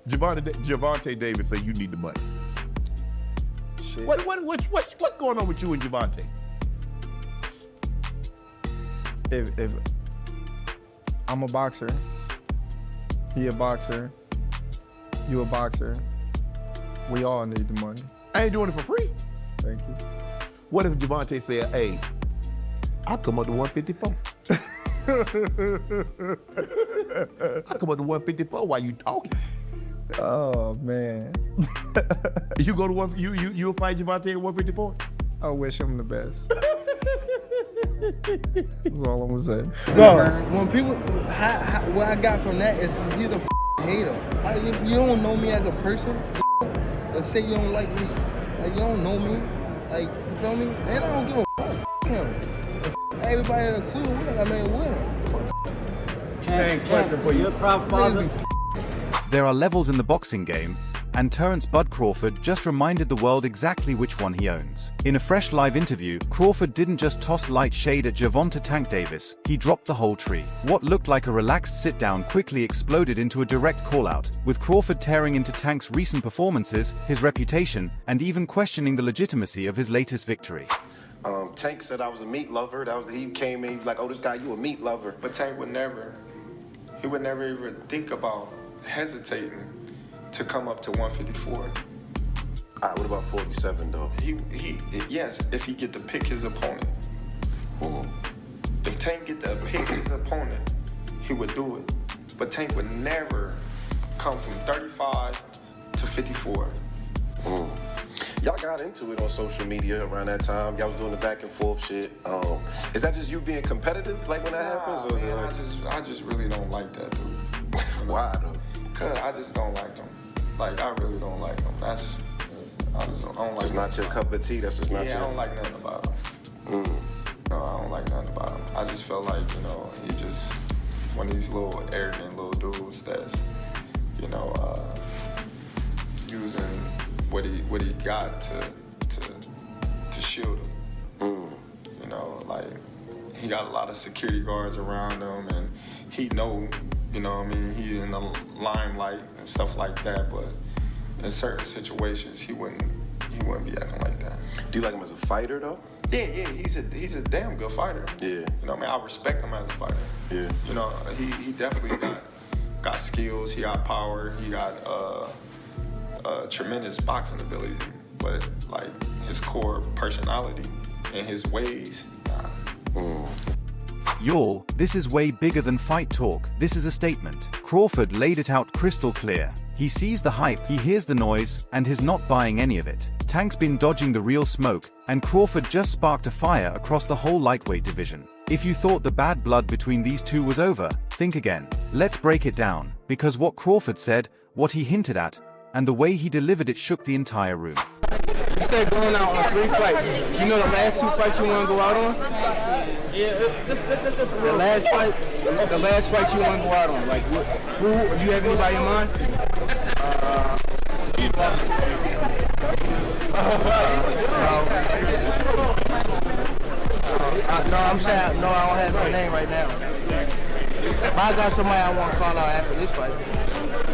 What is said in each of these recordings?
Gervonta Davis say you need the money. Shit. What's going on with you and Gervonta? If I'm a boxer, he a boxer, you a boxer, we all need the money. I ain't doing it for free. Thank you. What if Gervonta said, hey, I'll come up to 154. I'll come up to 154 while you talking. Oh man. You go to you'll fight Gervonta at 154? I wish him the best. That's all I'm gonna say. When people, what I got from that is he's a hater. You don't know me as a person. Let's say you don't like me. Like, you don't know me. Like, you feel me? And I don't give a fuck. Him. Everybody in the crew, I mean, win. Same question for you. Proud father. There are levels in the boxing game, and Terence "Bud" Crawford just reminded the world exactly which one he owns. In a fresh live interview, Crawford didn't just toss light shade at Gervonta "Tank" Davis, he dropped the whole tree. What looked like a relaxed sit-down quickly exploded into a direct call-out, with Crawford tearing into Tank's recent performances, his reputation, and even questioning the legitimacy of his latest victory. Tank said I was a meat lover. He came in, he was like, oh, this guy, you a meat lover. But Tank would never even think about hesitating to come up to 154. All right, what about 47 though? Yes, if he get to pick his opponent. If Tank get to pick his opponent, he would do it. But Tank would never come from 35 to 54. Y'all got into it on social media around that time. Y'all was doing the back and forth shit. Is that just you being competitive, like when that happens? Or is it like... I just really don't like that dude. Why though? Cause I just don't like him. Like, I really don't like him. I don't like It's not your cup of tea, that's just not your... Yeah, I don't like nothing about him. No, I don't like nothing about him. I just felt like, he just one of these little arrogant little dudes that's, using what he got to shield him. Like, he got a lot of security guards around him, and he know, he's in the limelight and stuff like that, but in certain situations, he wouldn't be acting like that. Do you like him as a fighter, though? Yeah, he's a damn good fighter. Yeah. I respect him as a fighter. Yeah. He definitely got skills, he got power, he got tremendous boxing ability, but like his core personality and his ways, Y'all, this is way bigger than fight talk. This is a statement. Crawford laid it out crystal clear. He sees the hype, he hears the noise, and he's not buying any of it. Tank's been dodging the real smoke, and Crawford just sparked a fire across the whole lightweight division. If you thought the bad blood between these two was over, think again. Let's break it down, because what Crawford said, what he hinted at, and the way he delivered it shook the entire room. You said going out on 3 fights. You know the last 2 fights you want to go out on? Yeah, the last fight you want to go out on. Like, who do you have anybody in mind? No, I'm saying, no, I don't have no name right now. But I got somebody I want to call out after this fight.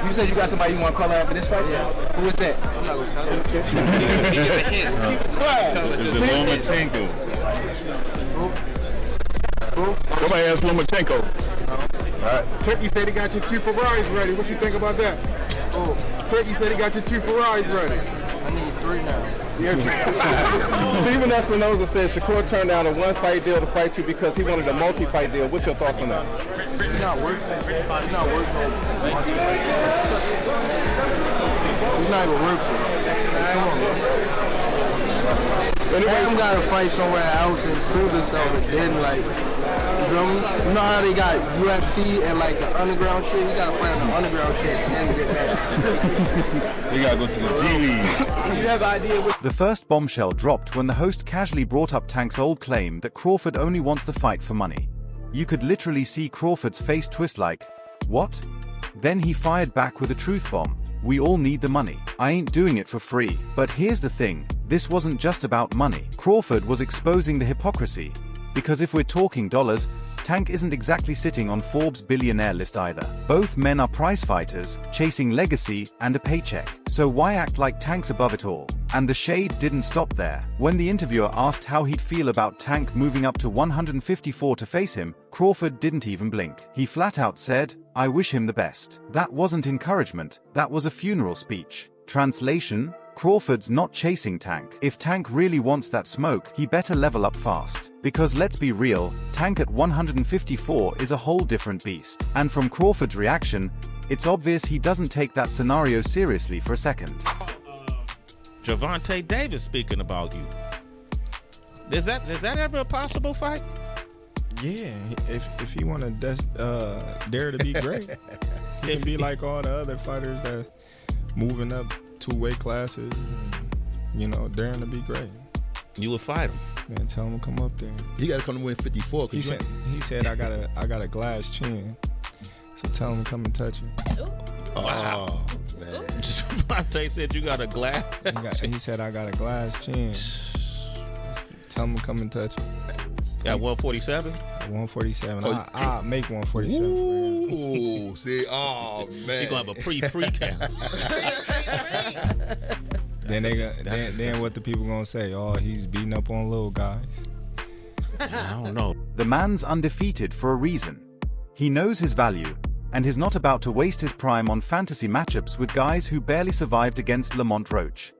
You said you got somebody you want to call out after this fight? Yeah. Who is that? I'm not going to tell you. Is it Lomachenko? Somebody asked Lomachenko. All right. Turkey said he got your 2 Ferraris ready. What you think about that? Oh, Turkey said he got your 2 Ferraris ready. I need 3 now. Steven Espinoza said Shakur turned down a 1-fight deal to fight you because he wanted a multi-fight deal. What's your thoughts on that? He's not worth it. He's not worth it. He's not even worth it. Come on, man. Adam got to fight somewhere else and prove himself, and then, like, you feel me? You know how they got UFC and, like, the underground shit? He got to fight on the underground shit and then get that. We got to go to the G League. You have an idea what... The first bombshell dropped when the host casually brought up Tank's old claim that Crawford only wants to fight for money. You could literally see Crawford's face twist like, what? Then he fired back with a truth bomb. We all need the money. I ain't doing it for free. But here's the thing, this wasn't just about money. Crawford was exposing the hypocrisy. Because if we're talking dollars, Tank isn't exactly sitting on Forbes' billionaire list either. Both men are prize fighters, chasing legacy and a paycheck. So why act like Tank's above it all? And the shade didn't stop there. When the interviewer asked how he'd feel about Tank moving up to 154 to face him, Crawford didn't even blink. He flat out said, "I wish him the best." That wasn't encouragement, that was a funeral speech. Translation: Crawford's not chasing Tank. If Tank really wants that smoke, he better level up fast. Because let's be real, Tank at 154 is a whole different beast. And from Crawford's reaction, it's obvious he doesn't take that scenario seriously for a second. Gervonta Davis speaking about you. Is that ever a possible fight? Yeah, if he want to dare to be great, he can be like all the other fighters that's moving up 2 weight classes, and, you know, daring to be great. You would fight him. Man, tell him to come up there. He got to come to win 54. He said I got a glass chin, so tell him to come and touch it. Wow. Man. Gervonta said you got a glass. He said I got a glass chin. Tell him to come and touch it. At 147? At 147. I'll make 147 for him. Ooh, see, oh man. You're gonna have a pre-camp. Then what the people gonna say? Oh, he's beating up on little guys. I don't know. The man's undefeated for a reason. He knows his value, and is not about to waste his prime on fantasy matchups with guys who barely survived against Lamont Roach.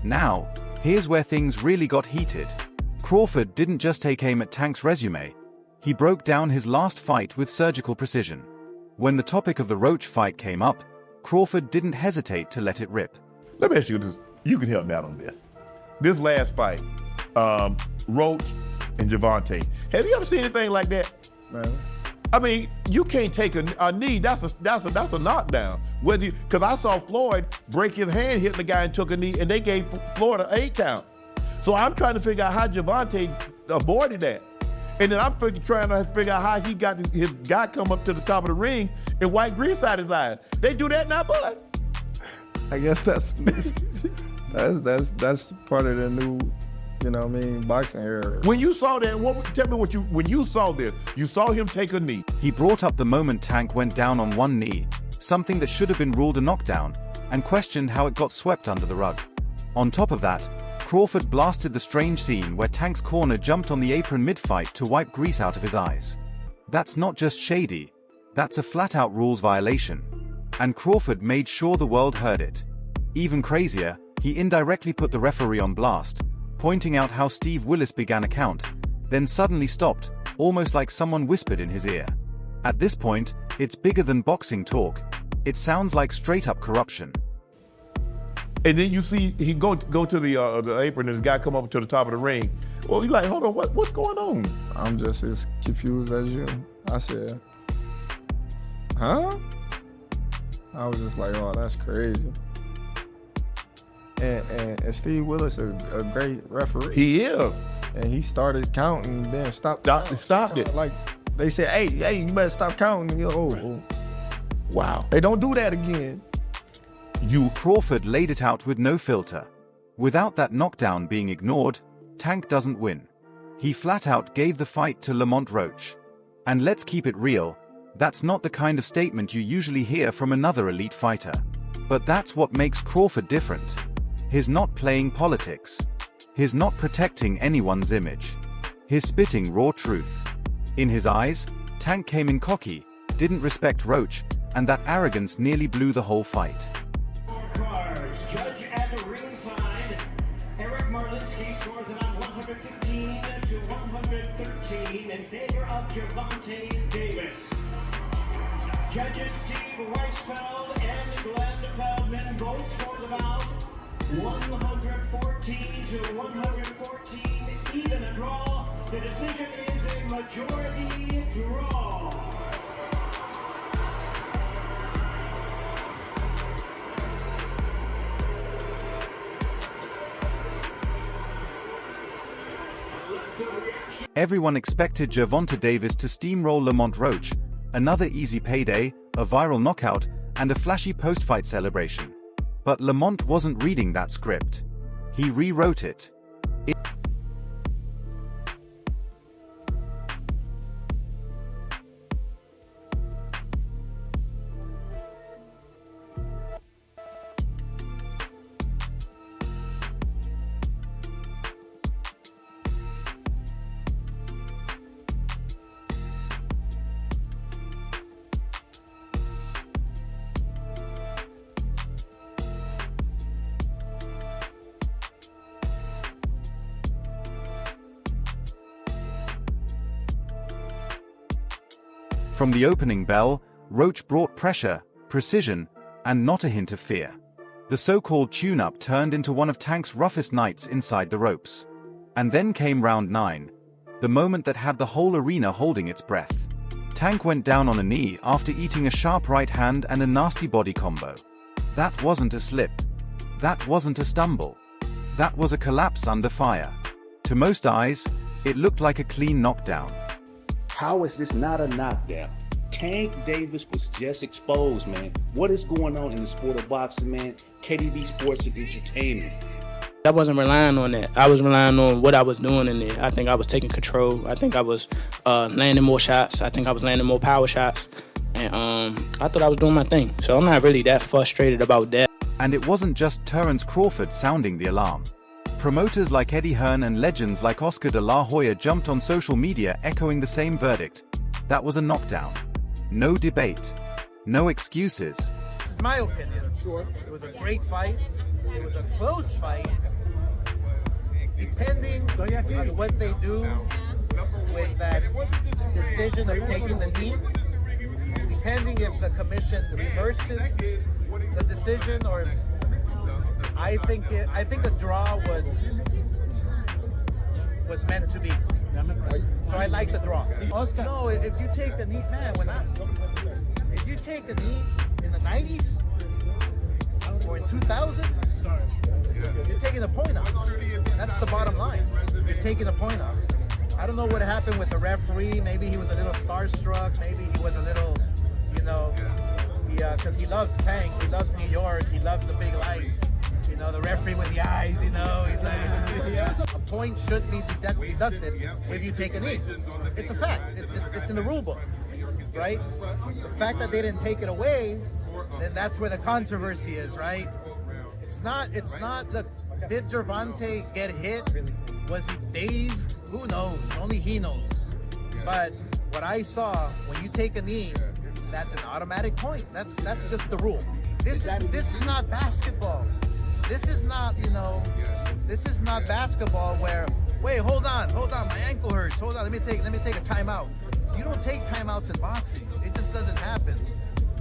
Now, here's where things really got heated. Crawford didn't just take aim at Tank's resume, he broke down his last fight with surgical precision. When the topic of the Roach fight came up, Crawford didn't hesitate to let it rip. Let me ask you this. You can help me out on this. This last fight, Roach and Gervonta. Have you ever seen anything like that? Right. I mean, you can't take a knee. That's a knockdown. Because I saw Floyd break his hand, hitting the guy, and took a knee, and they gave Floyd an 8 count. So I'm trying to figure out how Gervonta avoided that, and then I'm trying to figure out how he got his guy come up to the top of the ring and wipe grease out his eyes. They do that now, bud. I guess that's part of the new, you know what I mean, boxing era. When you saw that, tell me when you saw this, you saw him take a knee. He brought up the moment Tank went down on one knee, something that should have been ruled a knockdown, and questioned how it got swept under the rug. On top of that, Crawford blasted the strange scene where Tank's corner jumped on the apron mid-fight to wipe grease out of his eyes. That's not just shady, that's a flat-out rules violation. And Crawford made sure the world heard it. Even crazier, he indirectly put the referee on blast, pointing out how Steve Willis began a count, then suddenly stopped, almost like someone whispered in his ear. At this point, it's bigger than boxing talk. It sounds like straight-up corruption. And then you see he go to the apron, and this guy come up to the top of the ring. Well, he's like, hold on, what's going on? I'm just as confused as you. I said, huh? I was just like, oh, that's crazy. And Steve Willis is a great referee. He is. And he started counting, then stopped it. Like, they said, hey, you better stop counting. Oh. Wow. Hey, don't do that again. Crawford laid it out with no filter. Without that knockdown being ignored, Tank doesn't win. He flat out gave the fight to Lamont Roach. And let's keep it real, that's not the kind of statement you usually hear from another elite fighter. But that's what makes Crawford different. He's not playing politics. He's not protecting anyone's image. He's spitting raw truth. In his eyes, Tank came in cocky, didn't respect Roach, and that arrogance nearly blew the whole fight. Judge at the ringside, Eric Marlinski scores it on 115 to 113 in favor of Gervonta Davis. Judges Steve Weisfeld and Glenn Feldman both scored about 114 to 114, even a draw. The decision is a majority draw. Everyone expected Gervonta Davis to steamroll Lamont Roach, another easy payday, a viral knockout, and a flashy post-fight celebration. But Lamont wasn't reading that script. He rewrote it. From the opening bell, Roach brought pressure, precision, and not a hint of fear. The so-called tune-up turned into one of Tank's roughest nights inside the ropes. And then came round 9, the moment that had the whole arena holding its breath. Tank went down on a knee after eating a sharp right hand and a nasty body combo. That wasn't a slip. That wasn't a stumble. That was a collapse under fire. To most eyes, it looked like a clean knockdown. How is this not a knockdown? Tank Davis was just exposed, man. What is going on in the sport of boxing, man? KDB Sports and Entertainment. I wasn't relying on that. I was relying on what I was doing in there. I think I was taking control. I think I was landing more shots. I think I was landing more power shots. And I thought I was doing my thing. So I'm not really that frustrated about that. And it wasn't just Terence Crawford sounding the alarm. Promoters like Eddie Hearn and legends like Oscar de la Hoya jumped on social media echoing the same verdict. That was a knockdown. No debate. No excuses. This is my opinion. Sure. It was a great fight. It was a close fight. Depending on what they do with that decision of taking the knee, depending if the commission reverses the decision or I think a draw was meant to be. So I like the draw. No, if you take the knee, man, if you take the knee in the 90s or in 2000, you're taking a point off. That's the bottom line. You're taking a point off. I don't know what happened with the referee. Maybe he was a little starstruck. Maybe he was a little, because he loves Tank. He loves New York. He loves the big lights. The referee with the eyes, he's like, a point should be deducted if you take a knee. It's a fact. It's in the rule book, right? The fact that they didn't take it away, then that's where the controversy is, right? It's not, look, did Gervonta get hit? Was he dazed? Who knows? Only he knows. But what I saw, when you take a knee, that's an automatic point. That's just the rule. This is not basketball. This is not, this is not basketball where, wait, hold on, my ankle hurts. Hold on, let me take a timeout. You don't take timeouts in boxing. It just doesn't happen.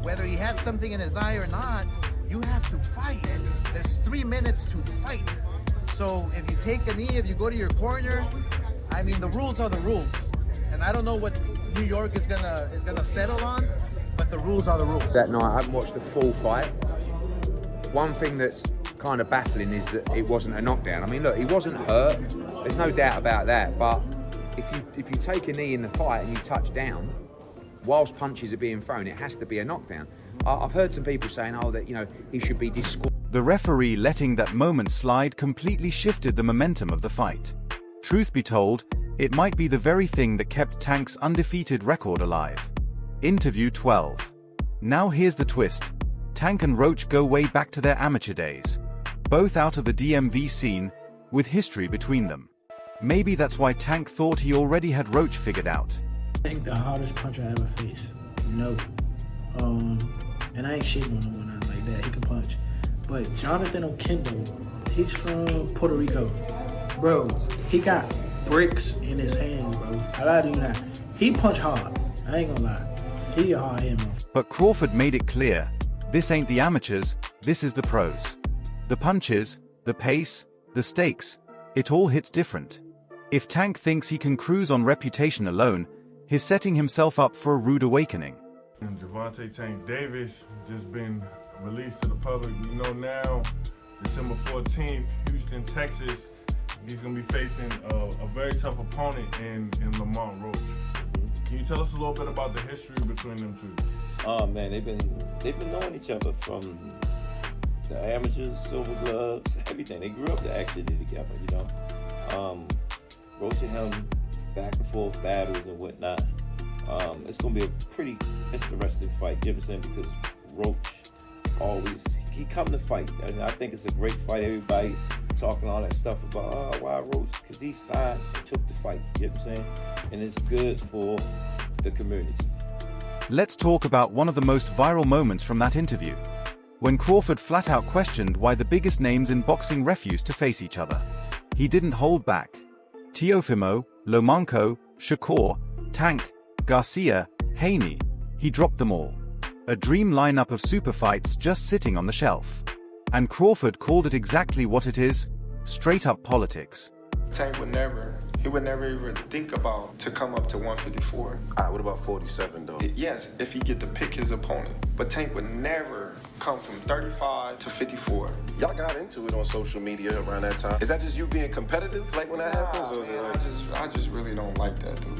Whether he had something in his eye or not, you have to fight. There's 3 minutes to fight. So if you take a knee, if you go to your corner, I mean, the rules are the rules. And I don't know what New York is gonna settle on, but the rules are the rules. That night, I haven't watched the full fight. One thing that's kind of baffling is that it wasn't a knockdown. I mean, look, he wasn't hurt. There's no doubt about that. But if you take a knee in the fight and you touch down, whilst punches are being thrown, it has to be a knockdown. I've heard some people saying, that he should be disqualified. The referee letting that moment slide completely shifted the momentum of the fight. Truth be told, it might be the very thing that kept Tank's undefeated record alive. Interview 12. Now here's the twist. Tank and Roach go way back to their amateur days. Both out of the DMV scene, with history between them. Maybe that's why Tank thought he already had Roach figured out. I think the hardest punch I ever faced. No. And I ain't shitting on him or nothing like that. He can punch. But Jonathan Okendo, he's from Puerto Rico. Bro, he got bricks in his hands, bro. I lie to you now. He punch hard. I ain't gonna lie. He a hard hit, man. But Crawford made it clear. This ain't the amateurs, this is the pros. The punches, the pace, the stakes, it all hits different. If Tank thinks he can cruise on reputation alone, he's setting himself up for a rude awakening. Gervonta Tank Davis just been released to the public. We know now, December 14th, Houston, Texas. he's going to be facing a very tough opponent in Lamont Roach. Can you tell us a little bit about the history between them two? Oh man, they've been knowing each other from the amateurs, silver gloves, everything. They grew up actually together, you know. Roach and him back and forth battles and whatnot. It's gonna be a pretty interesting fight, you know what I'm saying? Because Roach he come to fight, and I think it's a great fight. Everybody talking all that stuff about why Roach, because he signed and took the fight, you know what I'm saying? And it's good for the community. Let's talk about one of the most viral moments from that interview, when Crawford flat out questioned why the biggest names in boxing refused to face each other. He didn't hold back. Teofimo, Lomachenko, Shakur, Tank, Garcia, Haney, he dropped them all. A dream lineup of super fights just sitting on the shelf. And Crawford called it exactly what it is, straight up politics. Tank would never even think about to come up to 154. What about 47 though? Yes, if he get to pick his opponent. But Tank would never come from 35 to 54. Y'all got into it on social media around that time. Is that just you being competitive, like when that happens, or is it like... I just really don't like that dude.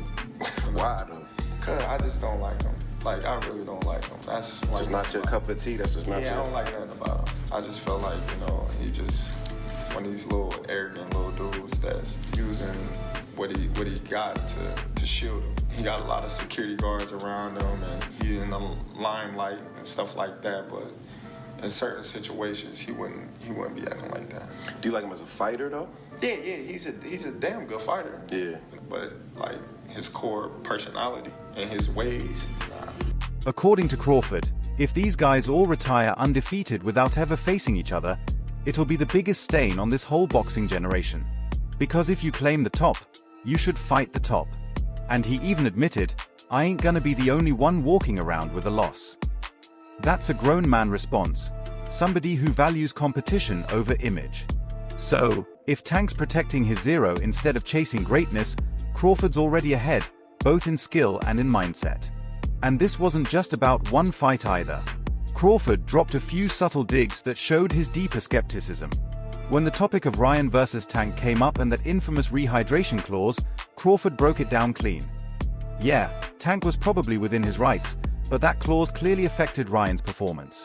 Why though? Cause I just don't like him. Like, I really don't like him. That's like, just not your cup of tea. That's just not your... I don't like nothing about him. I just feel like, you know, he just one of these little arrogant little dudes that's using what he got to shield him. He got a lot of security guards around him, and he in the limelight and stuff like that. But in certain situations, he wouldn't be acting like that. Do you like him as a fighter though? Yeah, he's a damn good fighter. Yeah. But like his core personality and his ways. According to Crawford, if these guys all retire undefeated without ever facing each other, it'll be the biggest stain on this whole boxing generation. Because if you claim the top, you should fight the top. And he even admitted, I ain't gonna be the only one walking around with a loss. That's a grown man response, somebody who values competition over image. So, if Tank's protecting his zero instead of chasing greatness, Crawford's already ahead, both in skill and in mindset. And this wasn't just about one fight either. Crawford dropped a few subtle digs that showed his deeper skepticism. When the topic of Ryan versus Tank came up and that infamous rehydration clause, Crawford broke it down clean. Yeah, Tank was probably within his rights, but that clause clearly affected Ryan's performance.